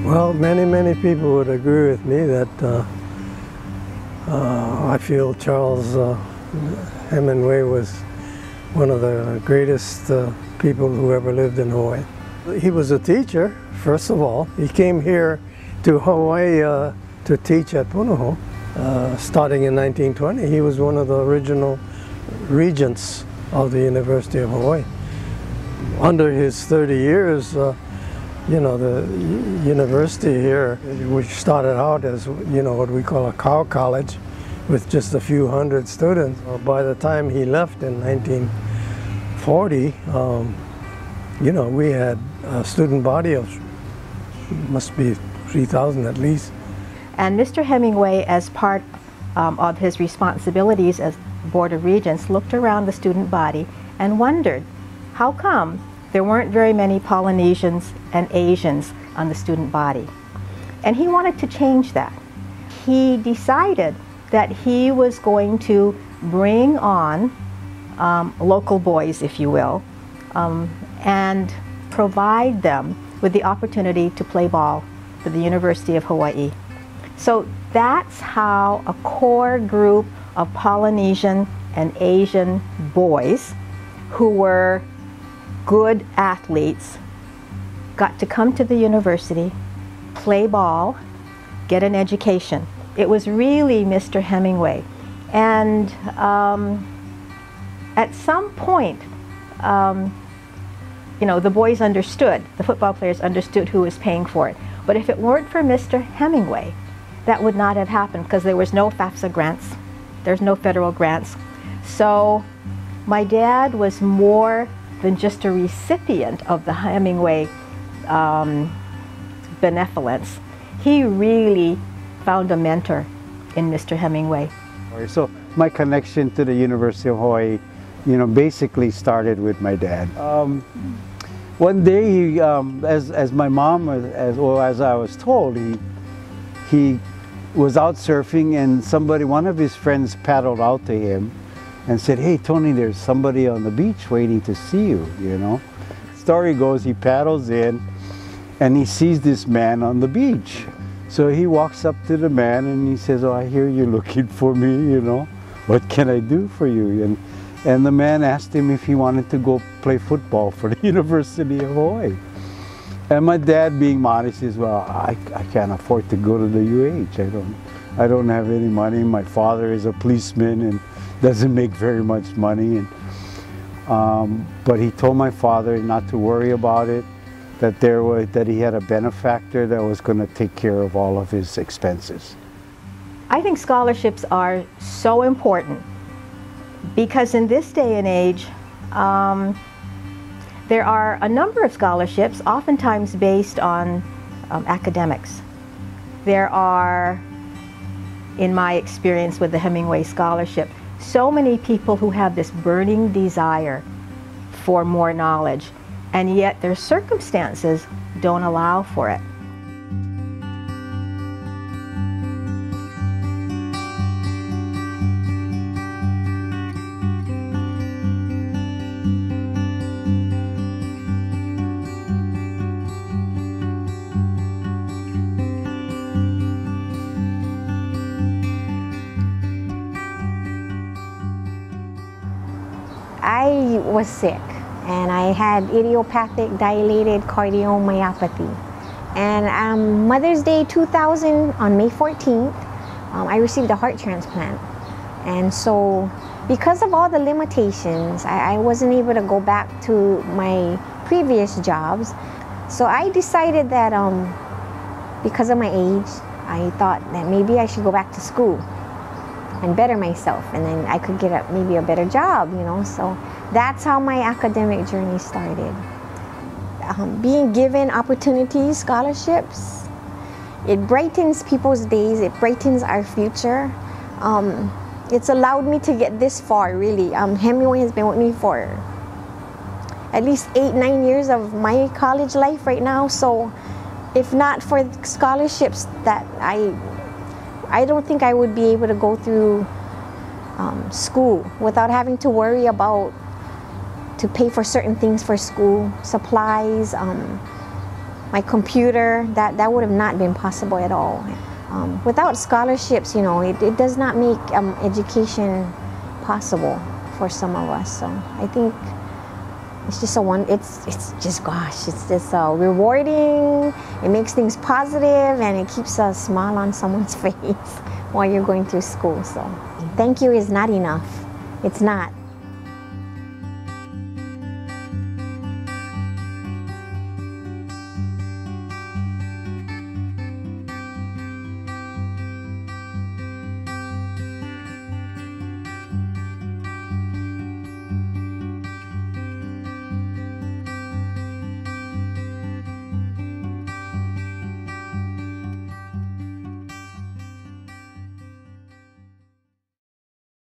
Well, many people would agree with me that I feel Charles Hemenway was one of the greatest people who ever lived in Hawaii. He was a teacher, first of all. He came here to Hawaii to teach at Punahou, starting in 1920. He was one of the original regents of the University of Hawaii. Under his 30 years, you know, the university here, which started out as, you know, what we call a cow college with just a few hundred students. By the time he left in 1940, you know, we had a student body of, must be 3,000 at least. And Mr. Hemenway, as part of his responsibilities as Board of Regents, looked around the student body and wondered, how come there weren't very many Polynesians and Asians on the student body? And he wanted to change that. He decided that he was going to bring on local boys, if you will, and provide them with the opportunity to play ball for the University of Hawaii. So that's how a core group of Polynesian and Asian boys who were good athletes got to come to the university, play ball, get an education. It was really Mr. Hemenway. And at some point, you know, the boys understood, the football players understood who was paying for it. But if it weren't for Mr. Hemenway, that would not have happened because there was no FAFSA grants. There's no federal grants. So my dad was more than just a recipient of the Hemenway benevolence. He really found a mentor in Mr. Hemenway. So my connection to the University of Hawaii, you know, basically started with my dad. One day, he, as my mom, as I was told, he was out surfing and one of his friends paddled out to him and said, "Hey Tony, there's somebody on the beach waiting to see you," you know. Story goes, he paddles in and he sees this man on the beach. So he walks up to the man and he says, "Oh, I hear you're looking for me, you know. What can I do for you?" And the man asked him if he wanted to go play football for the University of Hawaii. And my dad, being modest, says, "Well, I can't afford to go to the UH. I don't have any money. My father is a policeman and doesn't make very much money." But he told my father not to worry about it, that he had a benefactor that was going to take care of all of his expenses. I think scholarships are so important because in this day and age, there are a number of scholarships, oftentimes based on academics. There are, in my experience with the Hemenway Scholarship, so many people who have this burning desire for more knowledge, and yet their circumstances don't allow for it. I was sick and I had idiopathic dilated cardiomyopathy. And Mother's Day 2000, on May 14th, I received a heart transplant. And so because of all the limitations, I wasn't able to go back to my previous jobs. So I decided that because of my age, I thought that maybe I should go back to school and better myself, and then I could get maybe a better job, you know. So that's how my academic journey started. Being given opportunities, scholarships, it brightens people's days, it brightens our future. It's allowed me to get this far, really. Hemenway has been with me for at least 8-9 years of my college life right now. So if not for scholarships, that I don't think I would be able to go through school without having to worry about to pay for certain things for school, supplies, my computer, that would have not been possible at all. Without scholarships, you know, it does not make education possible for some of us. So I think it's just it's just, gosh, it's just rewarding. It makes things positive, and it keeps a smile on someone's face while you're going through school. So thank you is not enough. It's not.